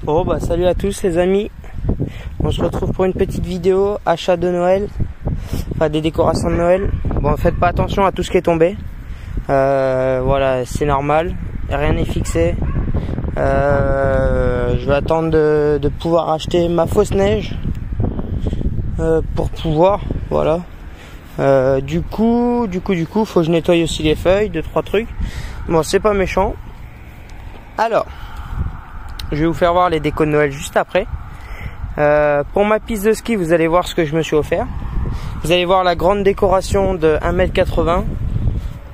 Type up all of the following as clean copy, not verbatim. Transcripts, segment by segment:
Bon bah salut à tous les amis, on se retrouve pour une petite vidéo achat de Noël, enfin des décorations de Noël. Bon, faites pas attention à tout ce qui est tombé, voilà, c'est normal, rien n'est fixé. Je vais attendre de pouvoir acheter ma fausse neige pour pouvoir, voilà. Du coup, faut que je nettoie aussi les feuilles, 2-3 trucs. Bon, c'est pas méchant. Alors, je vais vous faire voir les décos de Noël juste après. Pour ma piste de ski, vous allez voir ce que je me suis offert. Vous allez voir la grande décoration de 1,80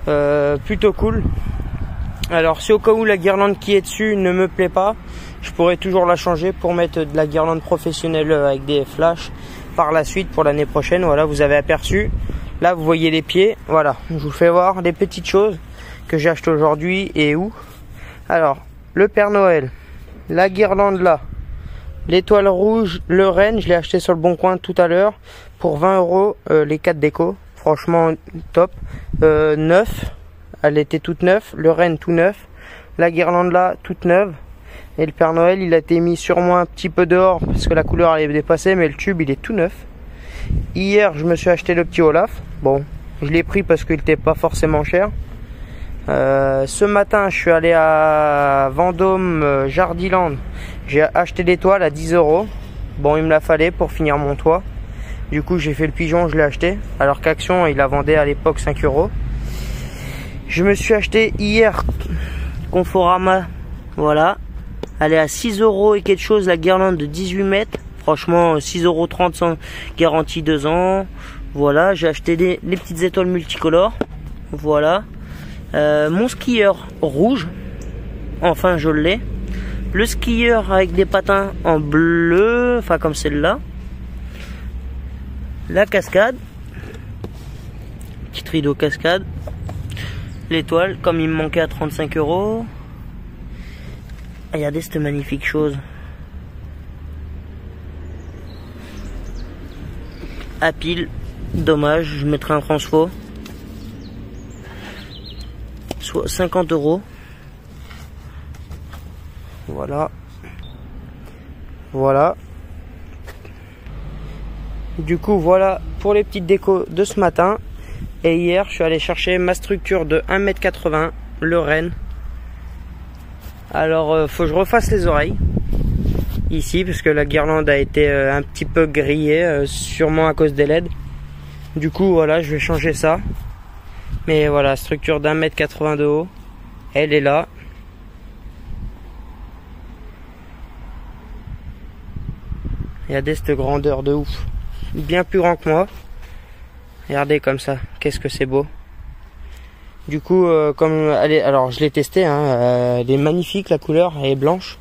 m. Plutôt cool. Alors, si au cas où la guirlande qui est dessus ne me plaît pas, je pourrais toujours la changer pour mettre de la guirlande professionnelle avec des flashs par la suite pour l'année prochaine. Voilà, vous avez aperçu. Là, vous voyez les pieds. Voilà, je vous fais voir les petites choses que j'ai achetées aujourd'hui et où. Alors, le Père Noël, la guirlande là, l'étoile rouge, le renne, je l'ai acheté sur le Bon Coin tout à l'heure pour 20 € les 4 décos. Franchement top. Neuf, elle était toute neuve, le renne tout neuf, la guirlande là toute neuve. Et le Père Noël, il a été mis sur moi un petit peu dehors parce que la couleur elle est dépassée, mais le tube il est tout neuf. Hier, je me suis acheté le petit Olaf. Bon, je l'ai pris parce qu'il n'était pas forcément cher. Ce matin, je suis allé à Vendôme, Jardiland. J'ai acheté des toiles à 10 €. Bon, il me la fallait pour finir mon toit. Du coup, j'ai fait le pigeon, je l'ai acheté. Alors qu'Action, il la vendait à l'époque 5 €. Je me suis acheté hier Conforama. Voilà. Elle est à 6 € et quelque chose, la guirlande de 18 mètres. Franchement, 6,30 € sans garantie 2 ans. Voilà, j'ai acheté les petites étoiles multicolores. Voilà. Mon skieur rouge, enfin je l'ai. Le skieur avec des patins en bleu, enfin comme celle-là. La cascade, petit rideau cascade. L'étoile, comme il me manquait à 35 €. Regardez cette magnifique chose. À pile, dommage, je mettrai un transfo. Soit 50 €. Voilà. Voilà. Du coup, voilà pour les petites décos de ce matin. Et hier, je suis allé chercher ma structure de 1,80 m, le renne. Alors, faut que je refasse les oreilles. Ici, parce que la guirlande a été un petit peu grillée, sûrement à cause des LED. Du coup, voilà, je vais changer ça. Mais voilà, structure d'1,80 m de haut, elle est là. Regardez cette grandeur de ouf, bien plus grand que moi. Regardez comme ça, qu'est-ce que c'est beau. Du coup, comme elle est, alors je l'ai testé, hein, elle est magnifique, la couleur, elle est blanche.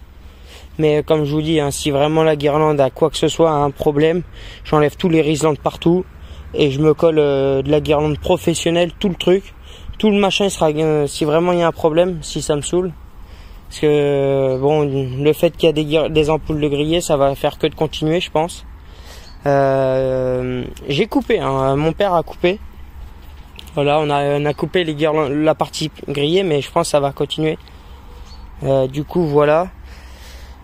Mais comme je vous dis, hein, si vraiment la guirlande a quoi que ce soit, a un problème, j'enlève tous les riselants de partout. Et je me colle de la guirlande professionnelle, tout le truc, tout le machin sera, si vraiment il y a un problème, si ça me saoule. Parce que bon, le fait qu'il y a des ampoules de grillé, ça va faire que de continuer, je pense. J'ai coupé, hein, mon père a coupé. Voilà, on a coupé les guirlandes, la partie grillée, mais je pense que ça va continuer. Du coup, voilà.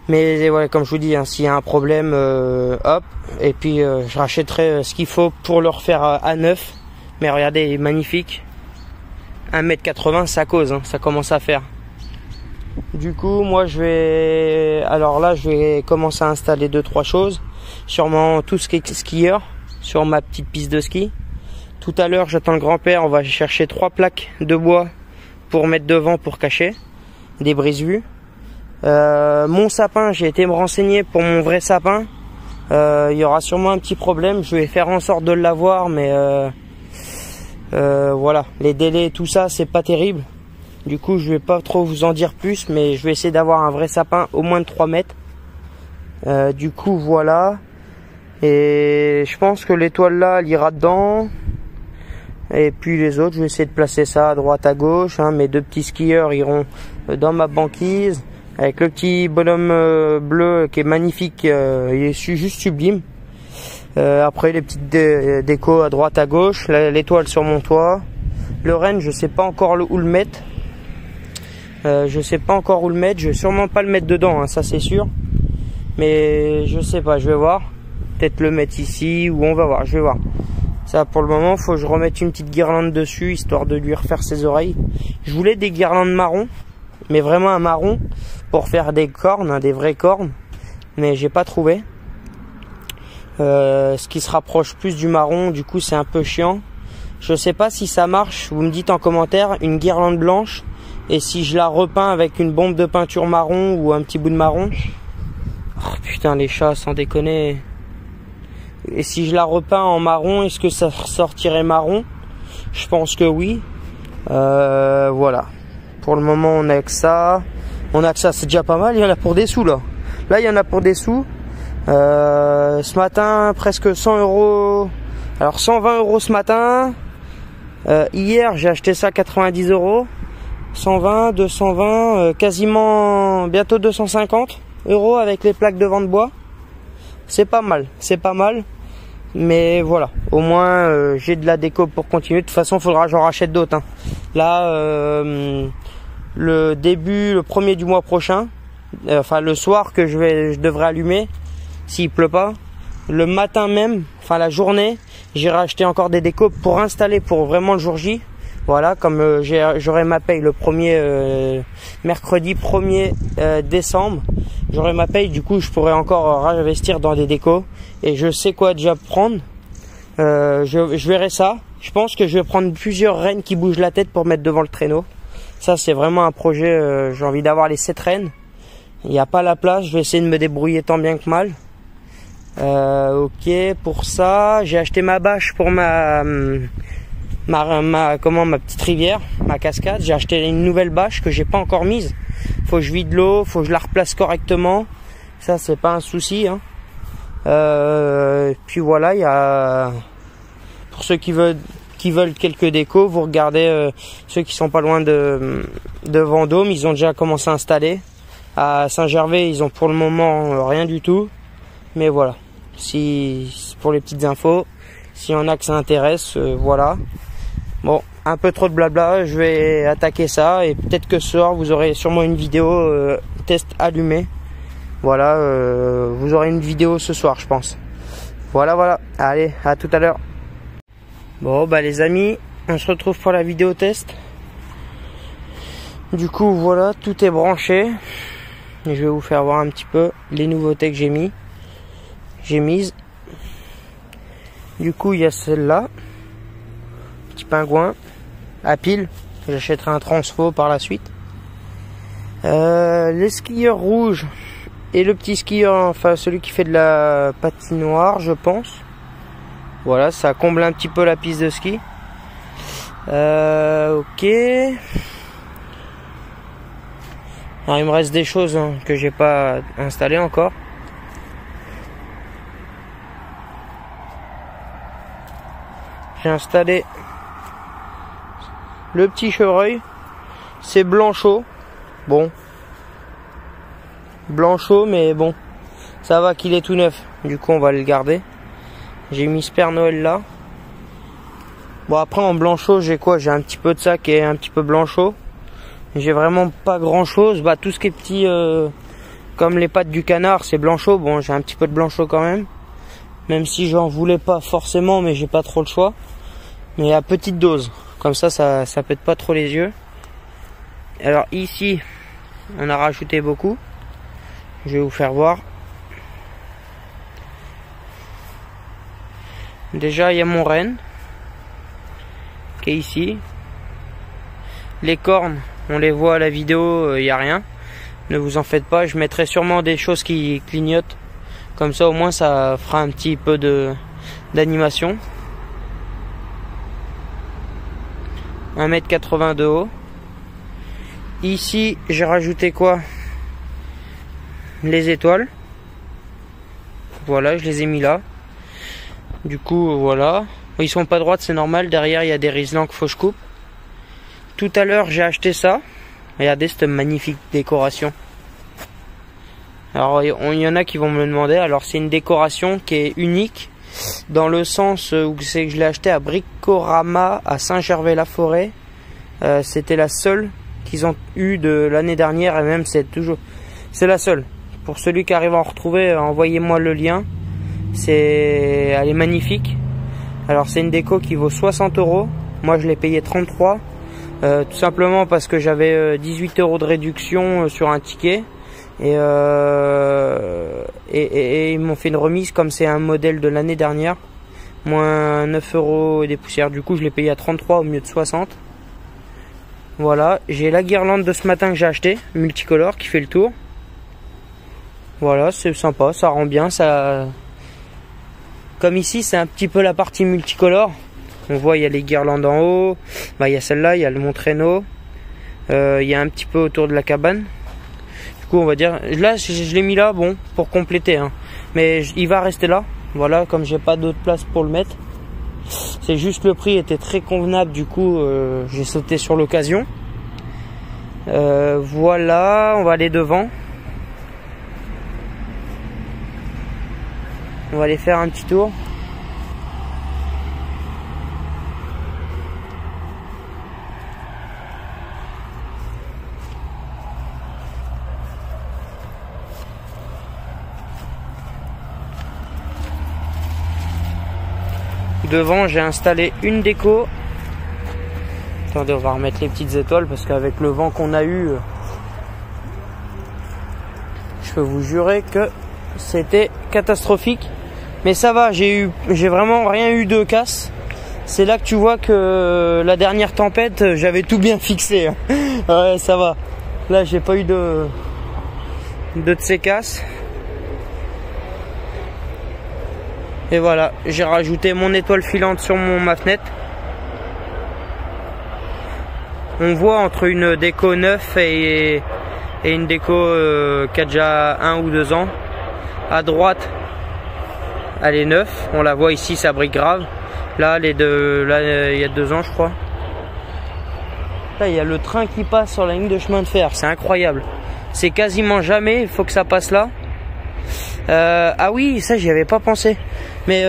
Mais voilà, comme je vous dis, hein, s'il y a un problème, hop, et puis je rachèterai ce qu'il faut pour le refaire à neuf. Mais regardez, il est magnifique. 1,80 m, ça cause, hein, ça commence à faire. Du coup, moi je vais commencer à installer 2-3 choses. Sûrement tout ce qui est skieur sur ma petite piste de ski. Tout à l'heure, j'attends le grand-père, on va chercher 3 plaques de bois pour mettre devant pour cacher des brise-vues. Mon sapin, j'ai été me renseigner pour mon vrai sapin. Il y aura sûrement un petit problème. Je vais faire en sorte de l'avoir, mais voilà, les délais et tout ça, c'est pas terrible. Du coup, je vais pas trop vous en dire plus, mais je vais essayer d'avoir un vrai sapin au moins de 3 mètres. Du coup, voilà. Et je pense que l'étoile là, elle ira dedans. Et puis les autres, je vais essayer de placer ça à droite, à gauche. Hein. Mes 2 petits skieurs iront dans ma banquise. Avec le petit bonhomme bleu qui est magnifique, il est juste sublime. Après les petites décos à droite, à gauche, l'étoile sur mon toit. Le renne, je sais pas encore où le mettre. Je vais sûrement pas le mettre dedans, hein, ça c'est sûr. Mais je sais pas, je vais voir. Peut-être le mettre ici ou on va voir, je vais voir. Ça pour le moment, faut que je remette une petite guirlande dessus, histoire de lui refaire ses oreilles. Je voulais des guirlandes marron, mais vraiment un marron, pour faire des cornes, hein, des vraies cornes. Mais j'ai pas trouvé. Ce qui se rapproche plus du marron, du coup c'est un peu chiant. Je sais pas si ça marche, vous me dites en commentaire, une guirlande blanche. Et si je la repeins avec une bombe de peinture marron ou un petit bout de marron. Oh putain les chats, sans déconner. Et si je la repeins en marron, est-ce que ça ressortirait marron? Je pense que oui. Voilà. Pour le moment on a que ça. On a que ça, c'est déjà pas mal. Il y en a pour des sous là. Là il y en a pour des sous. Ce matin presque 100 €. Alors 120 € ce matin. Hier j'ai acheté ça 90 €. 120, 220, quasiment bientôt 250 € avec les plaques de vent de bois. C'est pas mal, c'est pas mal. Mais voilà, au moins j'ai de la déco pour continuer. De toute façon, il faudra que j'en rachète d'autres. Hein. Là, le premier du mois prochain, enfin le soir que je devrais allumer, s'il pleut pas, le matin même, enfin la journée, j'irai acheter encore des décos pour installer pour vraiment le jour J. Voilà, comme j'aurai ma paye le mercredi 1er décembre, j'aurai ma paye, du coup je pourrai encore investir dans des décos et je sais quoi déjà prendre. Je verrai ça. Je pense que je vais prendre plusieurs rennes qui bougent la tête pour mettre devant le traîneau. Ça c'est vraiment un projet, j'ai envie d'avoir les 7 rennes. Il n'y a pas la place, je vais essayer de me débrouiller tant bien que mal. Ok, pour ça, j'ai acheté ma bâche pour ma petite rivière, ma cascade. J'ai acheté une nouvelle bâche que j'ai pas encore mise. Faut que je vide l'eau, faut que je la replace correctement. Ça c'est pas un souci. Hein. Puis voilà, il y a pour ceux qui veulent quelques décos, vous regardez ceux qui sont pas loin de Vendôme, ils ont déjà commencé à installer. À Saint-Gervais, ils ont pour le moment rien du tout. Mais voilà, si pour les petites infos, s'il y en a que ça intéresse, voilà. Bon, un peu trop de blabla, je vais attaquer ça et peut-être que ce soir vous aurez sûrement une vidéo test allumée. Voilà, vous aurez une vidéo ce soir je pense. Voilà, allez, à tout à l'heure. Bon bah les amis, on se retrouve pour la vidéo test. Du coup voilà, tout est branché. Et je vais vous faire voir un petit peu les nouveautés que j'ai mises. Du coup il y a celle-là. Petit pingouin à pile, j'achèterai un transfo par la suite. Les skieurs rouges et le petit skieur, enfin celui qui fait de la patinoire je pense. Voilà, ça comble un petit peu la piste de ski. Ok. Alors il me reste des choses que j'ai pas installées encore. J'ai installé le petit chevreuil, c'est Blanchot. Bon, Blanchot, mais bon, ça va qu'il est tout neuf. Du coup, on va le garder. J'ai mis ce Père Noël là. Bon, après en Blanchot, j'ai quoi? J'ai un petit peu de ça qui est un petit peu Blanchot. J'ai vraiment pas grand chose. Bah, tout ce qui est petit, comme les pattes du canard, c'est Blanchot. Bon, j'ai un petit peu de Blanchot quand même. Même si j'en voulais pas forcément, mais j'ai pas trop le choix. Mais à petite dose. Comme ça pète pas trop les yeux. Alors ici, on a rajouté beaucoup. Je vais vous faire voir. Déjà, il y a mon renne qui est ici. Les cornes, on les voit à la vidéo, il n'y a rien. Ne vous en faites pas, je mettrai sûrement des choses qui clignotent. Comme ça, au moins, ça fera un petit peu d'animation. 1,80 m de haut. Ici, j'ai rajouté quoi? Les étoiles. Voilà, je les ai mis là. Du coup, voilà. Ils sont pas droites, c'est normal. Derrière, il y a des riselants qu'il faut que je coupe. Tout à l'heure, j'ai acheté ça. Regardez cette magnifique décoration. Alors, il y en a qui vont me le demander. Alors, c'est une décoration qui est unique. Dans le sens où c'est que je l'ai acheté à Bricorama à Saint-Gervais-la-Forêt. C'était la seule qu'ils ont eu de l'année dernière et même c'est la seule. Pour celui qui arrive à en retrouver, envoyez-moi le lien. Elle est magnifique. Alors c'est une déco qui vaut 60 €. Moi je l'ai payé 33. Tout simplement parce que j'avais 18 € de réduction sur un ticket. Et ils m'ont fait une remise comme c'est un modèle de l'année dernière. Moins 9 € et des poussières. Du coup je l'ai payé à 33 au lieu de 60. Voilà, j'ai la guirlande de ce matin que j'ai acheté, multicolore, qui fait le tour. Voilà, c'est sympa, ça rend bien, ça. Comme ici, c'est un petit peu la partie multicolore. On voit, il y a les guirlandes en haut. Bah, il y a celle-là, il y a mon traîneau. Il y a un petit peu autour de la cabane. Du coup, on va dire, là, je l'ai mis là, bon, pour compléter. Hein. Mais il va rester là. Voilà, comme j'ai pas d'autre place pour le mettre. C'est juste le prix était très convenable, du coup j'ai sauté sur l'occasion. Voilà, on va aller devant. On va aller faire un petit tour. Devant, j'ai installé une déco. Attendez, on va remettre les petites étoiles parce qu'avec le vent qu'on a eu, je peux vous jurer que c'était catastrophique. Mais ça va, j'ai vraiment rien eu de casse. C'est là que tu vois que la dernière tempête, j'avais tout bien fixé. Ouais, ça va. Là, j'ai pas eu de ces casses. Et voilà, j'ai rajouté mon étoile filante sur ma fenêtre. On voit entre une déco 9 et une déco qui a déjà 1 ou 2 ans. À droite, elle est 9. On la voit ici, ça brille grave. Là, il y a 2 ans, je crois. Là, il y a le train qui passe sur la ligne de chemin de fer. C'est incroyable. C'est quasiment jamais, il faut que ça passe là. Ah oui, ça j'y avais pas pensé. Mais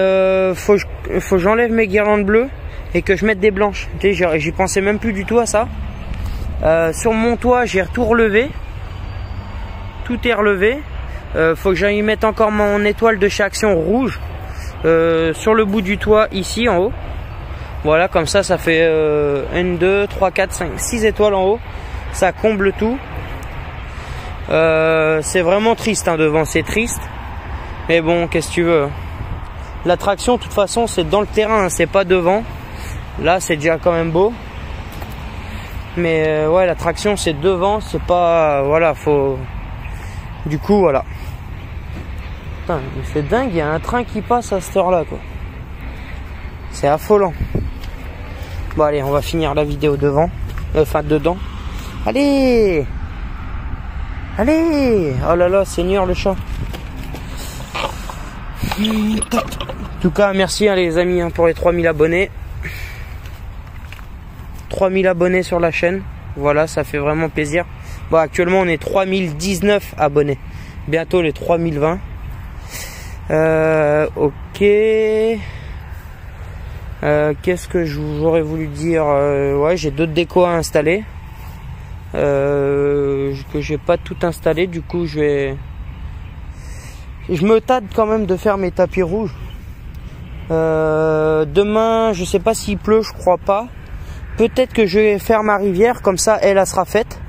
faut que j'enlève mes guirlandes bleues et que je mette des blanches. J'y pensais même plus du tout à ça. Sur mon toit, j'ai tout relevé. Tout est relevé. Faut que j'aille mettre encore mon étoile de chez Action rouge sur le bout du toit ici en haut. Voilà, comme ça fait 1, 2, 3, 4, 5, 6 étoiles en haut. Ça comble tout. C'est vraiment triste hein, devant, c'est triste. Mais bon, qu'est-ce que tu veux. L'attraction, de toute façon, c'est dans le terrain, hein, c'est pas devant. Là, c'est déjà quand même beau. Mais ouais, l'attraction, c'est devant, c'est pas... voilà, faut... Du coup, voilà. Putain, c'est dingue, il y a un train qui passe à cette heure-là, quoi. C'est affolant. Bon, allez, on va finir la vidéo devant. Enfin, dedans. Allez! Allez! Oh là là, Seigneur le chat. En tout cas, merci hein, les amis hein, pour les 3000 abonnés. 3000 abonnés sur la chaîne. Voilà, ça fait vraiment plaisir. Bon, actuellement, on est 3019 abonnés. Bientôt les 3020. Ok. Qu'est-ce que j'aurais voulu dire ouais, j'ai d'autres décos à installer. Que j'ai pas tout installé. Du coup, je me tâte quand même de faire mes tapis rouges. Demain, je sais pas s'il pleut, je crois pas. Peut-être que je vais faire ma rivière, comme ça elle sera faite.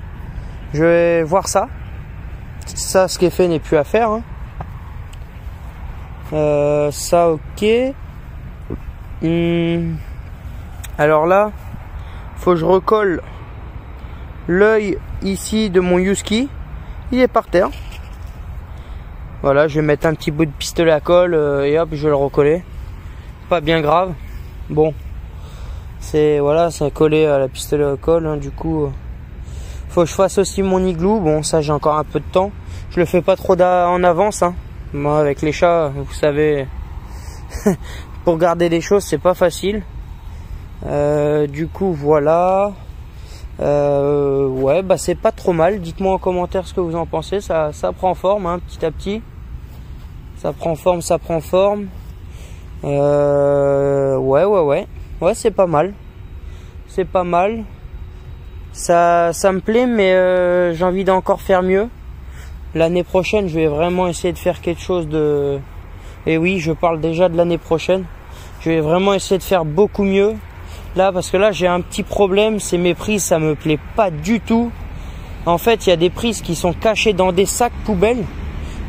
Je vais voir ça. Ça, ce qui est fait n'est plus à faire. Hein. Ça, ok. Alors là, faut que je recolle l'œil ici de mon Husky. Il est par terre. Voilà, je vais mettre un petit bout de pistolet à colle et hop, je vais le recoller. Pas bien grave. Bon, c'est voilà, ça collé à la pistolet à colle. Hein, du coup, faut que je fasse aussi mon igloo. Bon, ça j'ai encore un peu de temps. Je le fais pas trop en avance. Hein. Moi, avec les chats, vous savez, pour garder les choses, c'est pas facile. Du coup, voilà. Ouais, bah c'est pas trop mal. Dites-moi en commentaire ce que vous en pensez. Ça prend forme, hein, petit à petit. Ça prend forme, ça prend forme. Ouais, c'est pas mal. C'est pas mal. Ça me plaît, mais j'ai envie d'encore faire mieux. l'année prochaine, je vais vraiment essayer de faire quelque chose de... Et oui, je parle déjà de l'année prochaine. Je vais vraiment essayer de faire beaucoup mieux. Là, parce que là, j'ai un petit problème. C'est mes prises, ça me plaît pas du tout. En fait, il y a des prises qui sont cachées dans des sacs poubelles.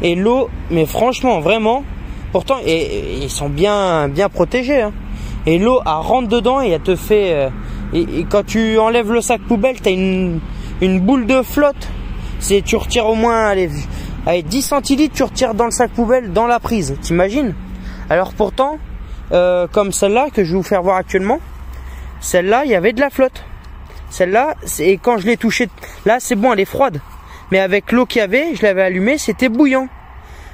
Et l'eau, mais franchement, vraiment, pourtant, ils sont bien protégés. Hein. Et l'eau, elle rentre dedans et elle te fait... et quand tu enlèves le sac poubelle, tu as une boule de flotte. Tu retires au moins allez, 10 centilitres, tu retires dans le sac poubelle, dans la prise. T'imagines? Alors pourtant, comme celle-là que je vais vous faire voir actuellement, celle-là, il y avait de la flotte. Celle-là, et quand je l'ai touchée, là c'est bon, elle est froide. Mais avec l'eau qu'il y avait, je l'avais allumée, c'était bouillant.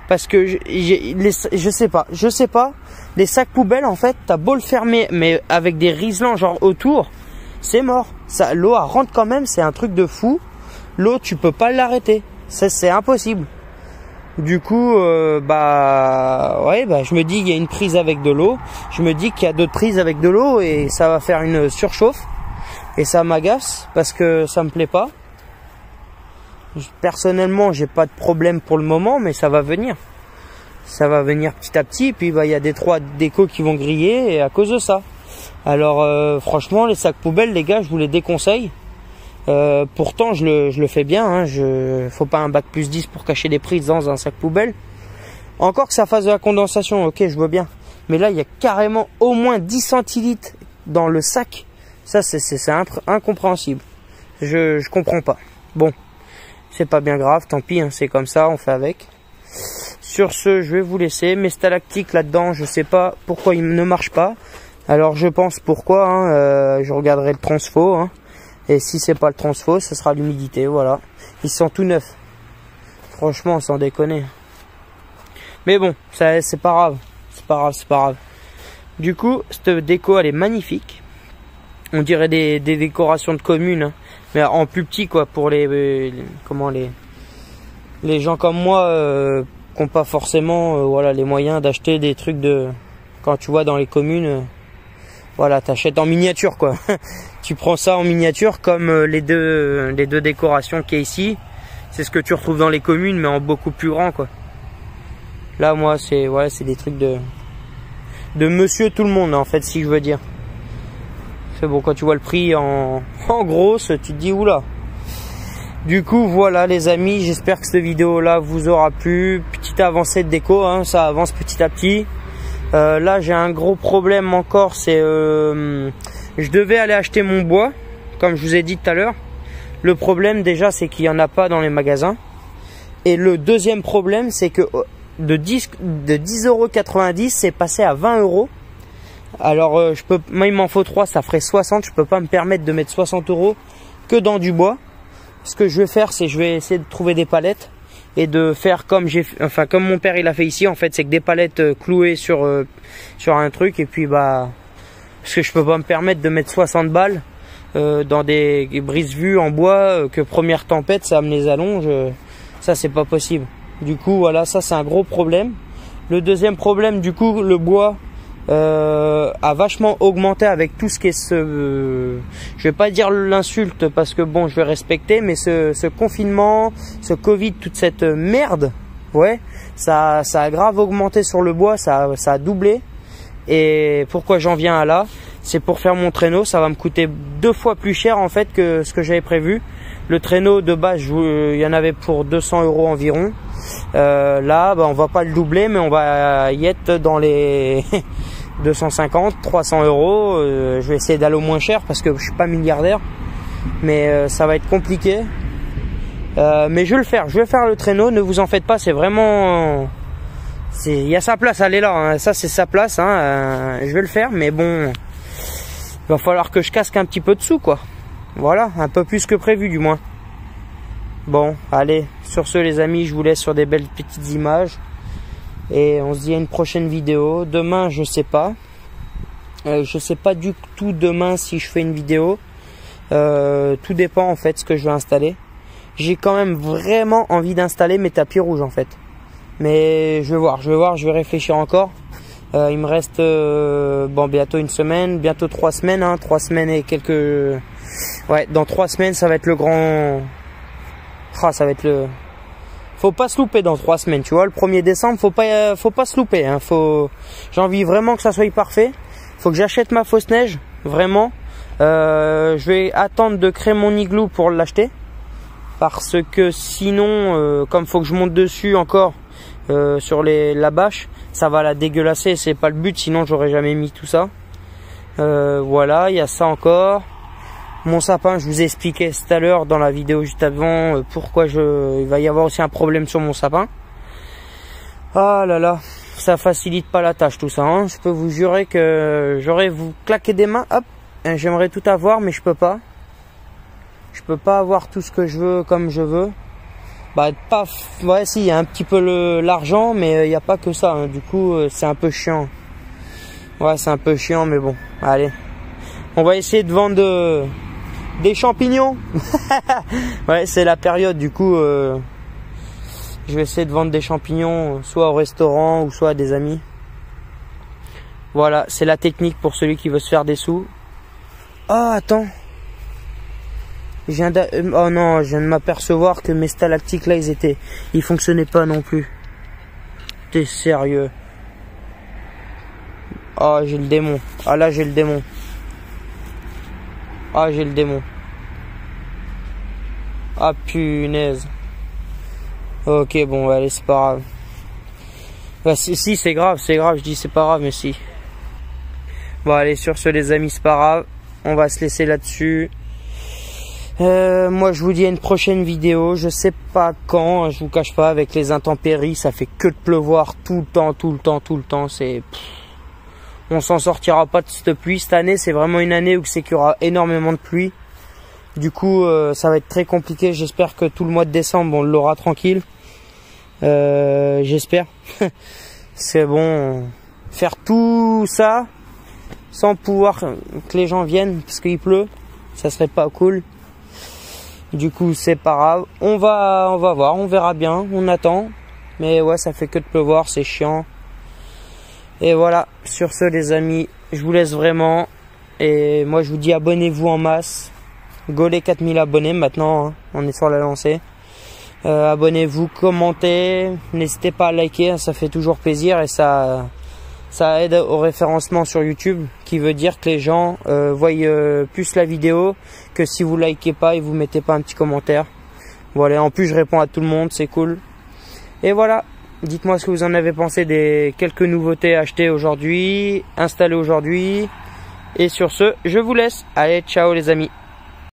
Parce que je sais pas. Les sacs poubelles, en fait, t'as beau le fermer, mais avec des riselants genre autour, c'est mort. Ça, l'eau, elle rentre quand même, c'est un truc de fou. L'eau, tu peux pas l'arrêter. Ça, c'est impossible. Du coup, je me dis qu'il y a une prise avec de l'eau. Je me dis qu'il y a d'autres prises avec de l'eau et ça va faire une surchauffe. Et ça m'agace parce que ça me plaît pas. Personnellement, j'ai pas de problème pour le moment, mais ça va venir. Ça va venir petit à petit. Puis il y a des 3 décos qui vont griller et à cause de ça. Alors franchement, les sacs poubelles, les gars, je vous les déconseille. Pourtant, je le fais bien. Hein, faut pas un bac plus 10 pour cacher des prises dans un sac poubelle. Encore que ça fasse de la condensation, ok, je veux bien. Mais là, il y a carrément au moins 10 centilitres dans le sac. Ça, c'est incompréhensible. Je comprends pas. Bon, c'est pas bien grave, tant pis, hein, c'est comme ça, on fait avec. Sur ce, je vais vous laisser. Mes stalactites là-dedans, je sais pas pourquoi ils ne marchent pas. Alors, je pense pourquoi. Hein, je regarderai le transfo. Hein, et si c'est pas le transfo, ce sera l'humidité. Voilà. Ils sont tout neufs. Franchement, sans déconner. Mais bon, c'est pas grave. C'est pas grave. Du coup, cette déco, elle est magnifique. On dirait des décorations de communes, hein, mais en plus petit quoi, pour les gens comme moi qui n'ont pas forcément les moyens d'acheter des trucs de quand tu vois dans les communes. Voilà, t'achètes en miniature quoi. Tu prends ça en miniature comme les deux décorations qu'il y a ici. C'est ce que tu retrouves dans les communes, mais en beaucoup plus grand quoi. Là, moi, c'est des trucs de monsieur tout le monde en fait, si je veux dire. Bon, quand tu vois le prix en grosse, tu te dis oula. Du coup, voilà les amis, j'espère que cette vidéo là vous aura plu. Petite avancée de déco, hein, ça avance petit à petit. Là, j'ai un gros problème encore, c'est je devais aller acheter mon bois, comme je vous ai dit tout à l'heure. Le problème déjà, c'est qu'il n'y en a pas dans les magasins. Et le deuxième problème, c'est que de 10,90 €, c'est passé à 20 €. Alors moi il m'en faut 3, ça ferait 60. Je peux pas me permettre de mettre 60 € que dans du bois. Ce que je vais faire, c'est je vais essayer de trouver des palettes et de faire comme comme mon père il a fait ici. En fait, c'est que des palettes clouées sur un truc et puis parce que je peux pas me permettre de mettre 60 balles dans des brise-vues en bois que première tempête ça me les allonge. Ça c'est pas possible. Du coup voilà, ça c'est un gros problème. Le deuxième problème, du coup, le bois a vachement augmenté avec tout ce qui est je vais pas dire l'insulte parce que bon je vais respecter, mais ce confinement, ce Covid, toute cette merde, ouais, ça a grave augmenté sur le bois, ça a doublé. Et pourquoi j'en viens à là, c'est pour faire mon traîneau, ça va me coûter 2 fois plus cher en fait que ce que j'avais prévu. Le traîneau de base, il y en avait pour 200 € environ. Là, on va pas le doubler, mais on va y être dans les 250, 300 €. Je vais essayer d'aller au moins cher parce que je suis pas milliardaire, mais ça va être compliqué. Mais je vais le faire. Je vais faire le traîneau. Ne vous en faites pas. C'est vraiment, il y a sa place. Elle est là. Hein. Ça, c'est sa place. Hein. Je vais le faire, mais bon, il va falloir que je casque un petit peu de sous, quoi. Voilà, un peu plus que prévu du moins. Bon, allez, sur ce les amis, je vous laisse sur des belles petites images. Et on se dit à une prochaine vidéo. Demain, je sais pas. Je sais pas du tout demain si je fais une vidéo. Tout dépend en fait ce que je vais installer. J'ai quand même vraiment envie d'installer mes tapis rouges en fait. Mais je vais voir, je vais réfléchir encore. Il me reste bientôt une semaine, bientôt 3 semaines, hein, 3 semaines et quelques... Ouais, dans 3 semaines, ça va être le grand... ça va être le... faut pas se louper dans 3 semaines, tu vois. Le 1er décembre, faut pas se louper, hein. J'ai envie vraiment que ça soit parfait. Faut que j'achète ma fausse neige, vraiment. Je vais attendre de créer mon igloo pour l'acheter. Parce que sinon, comme faut que je monte dessus encore sur la bâche, ça va la dégueulasser. C'est pas le but, sinon j'aurais jamais mis tout ça. Voilà, il y a ça encore. Mon sapin, je vous ai expliqué tout à l'heure dans la vidéo juste avant pourquoi il va y avoir aussi un problème sur mon sapin. Ah là là, ça facilite pas la tâche tout ça, hein. Je peux vous jurer que j'aurais vous claquer des mains, hop, j'aimerais tout avoir mais je peux pas. Je peux pas avoir tout ce que je veux comme je veux. Bah pas, ouais si, il y a un petit peu l'argent mais il n'y a pas que ça, hein. Du coup c'est un peu chiant. Ouais, c'est un peu chiant mais bon, allez. On va essayer de vendre des champignons. Ouais, c'est la période, du coup je vais essayer de vendre des champignons soit au restaurant ou soit à des amis. Voilà, c'est la technique pour celui qui veut se faire des sous. Ah, attends. Oh non, je viens de m'apercevoir que mes stalactiques là, ils fonctionnaient pas non plus. T'es sérieux? Ah, j'ai le démon. Ah là, j'ai le démon. Ah, j'ai le démon. Ah, punaise. Ok, bon, allez, c'est pas grave. Bah, si, c'est grave, je dis c'est pas grave, mais si. Bon, allez, sur ce, les amis, c'est pas grave. On va se laisser là-dessus. Moi, je vous dis à une prochaine vidéo. Je sais pas quand, je vous cache pas, avec les intempéries, ça fait que de pleuvoir tout le temps. C'est... On s'en sortira pas de cette pluie. Cette année, c'est vraiment une année où c'est qu'il y aura énormément de pluie. Du coup, ça va être très compliqué. J'espère que tout le mois de décembre, on l'aura tranquille. J'espère. C'est bon, faire tout ça sans pouvoir que les gens viennent parce qu'il pleut, ça serait pas cool. Du coup, c'est pas grave. On va voir, on verra bien. On attend. Mais ouais, ça fait que de pleuvoir, c'est chiant. Et voilà, sur ce les amis, je vous laisse vraiment. Et moi je vous dis abonnez-vous en masse. Go les 4000 abonnés maintenant, hein. On est sur la lancée. Abonnez-vous, commentez, n'hésitez pas à liker, ça fait toujours plaisir et ça aide au référencement sur YouTube, qui veut dire que les gens voient plus la vidéo que si vous likez pas et vous mettez pas un petit commentaire. Voilà, en plus je réponds à tout le monde, c'est cool. Et voilà. Dites-moi ce que vous en avez pensé des quelques nouveautés achetées aujourd'hui, installées aujourd'hui. Et sur ce, je vous laisse. Allez, ciao les amis.